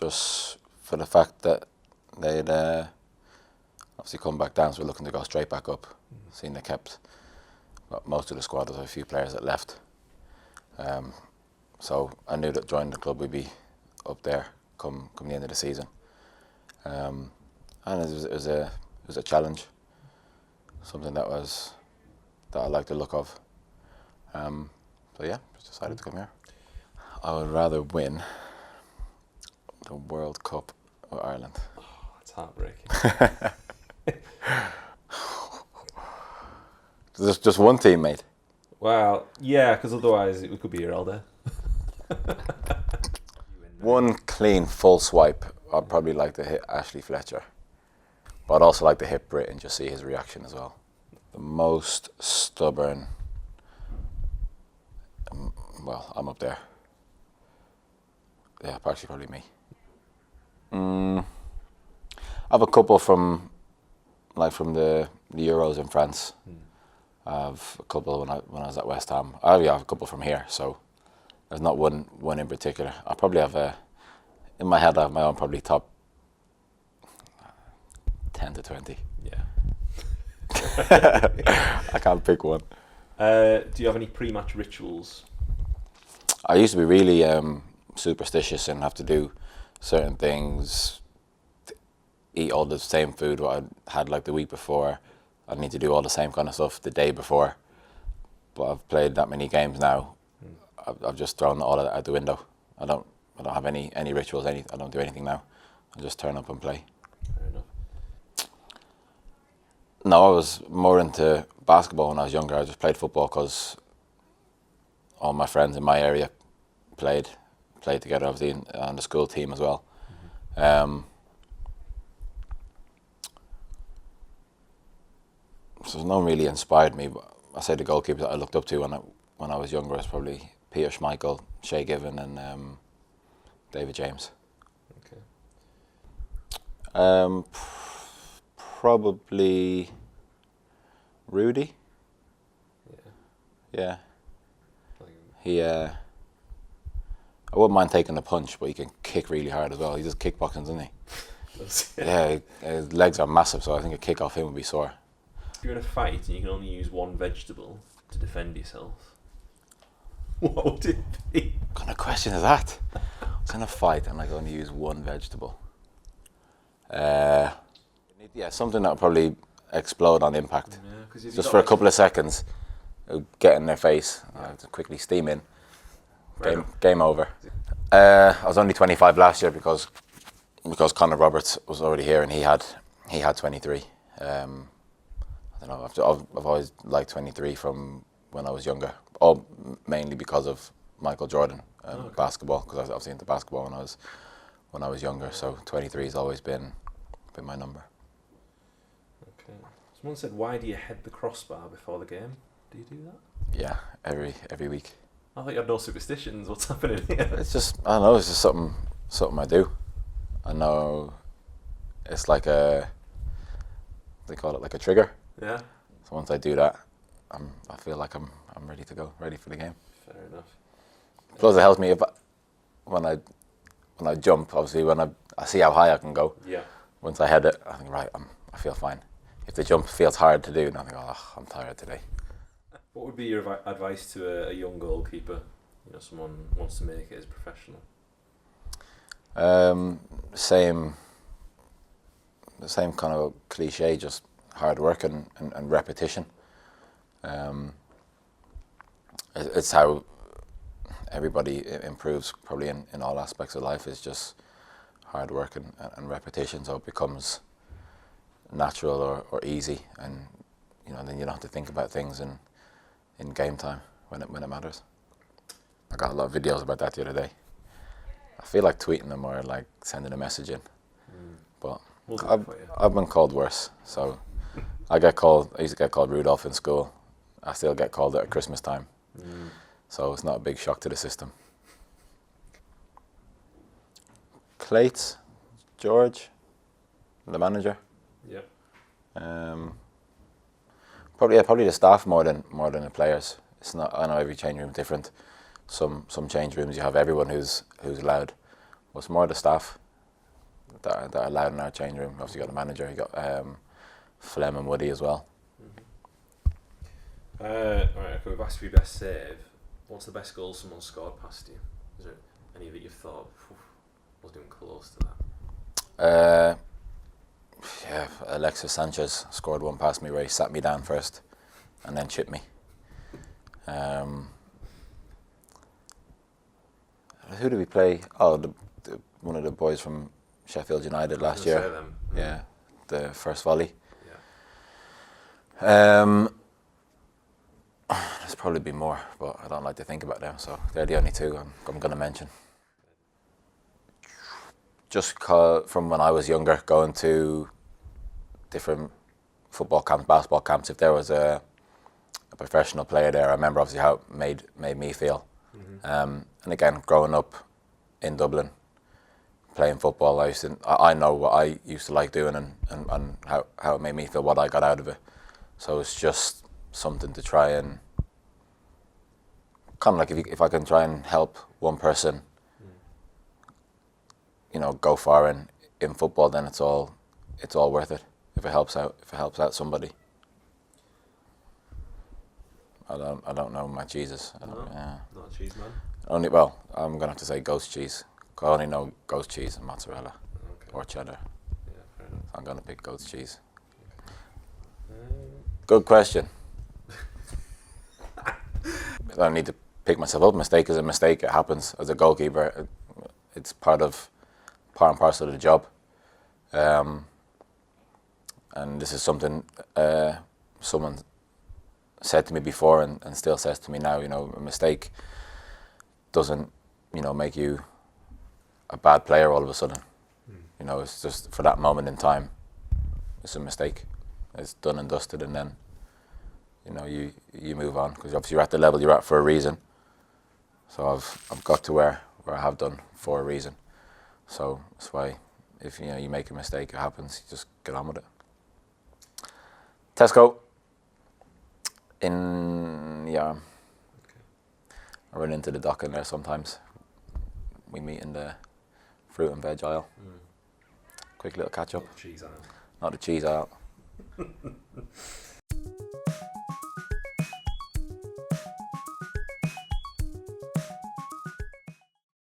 just for the fact that they'd obviously come back down, so we're looking to go straight back up. Seeing they kept most of the squad, there's a few players that left. So I knew that joining the club would be up there come the end of the season. And it was a challenge, something that I liked the look of. So yeah, just decided to come here. I would rather win the World Cup with Ireland. Oh, that's heartbreaking. Just one team, mate. Well, yeah, because otherwise we could be here all day. One clean full swipe. I'd probably like to hit Ashley Fletcher, but I'd also like to hit Britt and just see his reaction as well. The most stubborn. Well, I'm up there. Yeah, actually probably me. I have a couple from the Euros in France. I have a couple when I was at West Ham. I already have a couple from here, so there's not one in particular. I probably have in my head I have my own probably top 10 to 20. Yeah. I can't pick one. Do you have any pre-match rituals? I used to be really superstitious and have to do certain things, eat all the same food what I had like the week before. I need to do all the same kind of stuff the day before. But I've played that many games now. I've just thrown all of that out the window. I don't have any rituals. I don't do anything now. I just turn up and play. Fair enough. No, I was more into basketball when I was younger. I just played football because all my friends in my area played together, obviously, on the school team as well. So no one really inspired me. But I say the goalkeepers that I looked up to when I was younger was probably Peter Schmeichel, Shea Given, and David James. Okay. Probably Rudy. Yeah. He. I wouldn't mind taking the punch, but he can kick really hard as well. He does kickboxing, doesn't he? Yeah, his legs are massive, so I think a kick off him would be sore. If you're in a fight and you can only use one vegetable to defend yourself, what would it be? What kind of question is that? I was in a fight and I can only use one vegetable. Yeah, something that would probably explode on impact. Yeah, just for a couple of seconds, it would get in their face. I have to quickly steam in. Game over. I was only 25 last year because Connor Roberts was already here and he had 23. I don't know. I've always liked 23 from when I was younger. Mainly because of Michael Jordan basketball, because I was into basketball when I was younger. So 23 has always been my number. Okay. Someone said, "Why do you head the crossbar before the game?" Do you do that? Yeah, every week. I thought you had no superstitions. What's happening here? It's just I don't know. It's just something I do. I know it's like they call it like a trigger. Yeah. So once I do that, I feel like I'm ready to go, ready for the game. Fair enough. Plus, it helps me when I jump. Obviously, when I see how high I can go. Yeah. Once I head it, I think I feel fine. If the jump feels hard to do, then I think, I'm tired today. What would be your advice to a young goalkeeper? Someone wants to make it as professional. The same kind of cliche, just hard work and repetition. It's how everybody improves probably in all aspects of life, is just hard work and repetition, so it becomes natural or easy, and then you don't have to think about things in game time when it matters. I got a lot of videos about that the other day. I feel like tweeting them or like sending a message in, but I've been called worse. So I used to get called Rudolph in school. I still get called it at Christmas time. So it's not a big shock to the system. Clates, George, the manager. Yeah. Probably the staff more than the players. It's not. I know every change room is different. Some change rooms you have everyone who's loud. But it's more the staff. that are loud in our change room. Obviously, got the manager. You got Flem and Woody as well. Alright, okay, we've asked for your best save. What's the best goal someone scored past you? Is there any that you've thought, wasn't even close to that? Yeah, Alexis Sanchez scored one past me where he sat me down first and then chipped me. Who did we play? Oh, one of the boys from Sheffield United last year. Yeah, the first volley. Yeah. There's probably be more, but I don't like to think about them, so they're the only two I'm going to mention. Just from when I was younger, going to different football camps, basketball camps, if there was a professional player there, I remember obviously how it made me feel. And again, growing up in Dublin, playing football, I know what I used to like doing and how it made me feel, what I got out of it. So it's just something to try and kind of like if I can try and help one person, go far in football, then it's all worth it. If it helps out somebody. I don't know my cheeses. Not a cheese man. I'm gonna have to say ghost cheese. I only know ghost cheese and mozzarella or cheddar. Yeah, fair enough. So I'm gonna pick ghost cheese. Okay. Good question. I don't need to pick myself up. Mistake is a mistake. It happens as a goalkeeper. It's part and parcel of the job. And this is something someone said to me before and still says to me now. A mistake doesn't, make you a bad player all of a sudden. It's just for that moment in time. It's a mistake. It's done and dusted, and then you move on, because obviously you're at the level you're at for a reason. So I've got to where I have done for a reason. So that's why if you make a mistake, it happens. You just get on with it. Tesco in Yarm. I run into the dock in there sometimes. We meet in the fruit and veg aisle. Quick little catch up. Cheese aisle. Not the cheese aisle.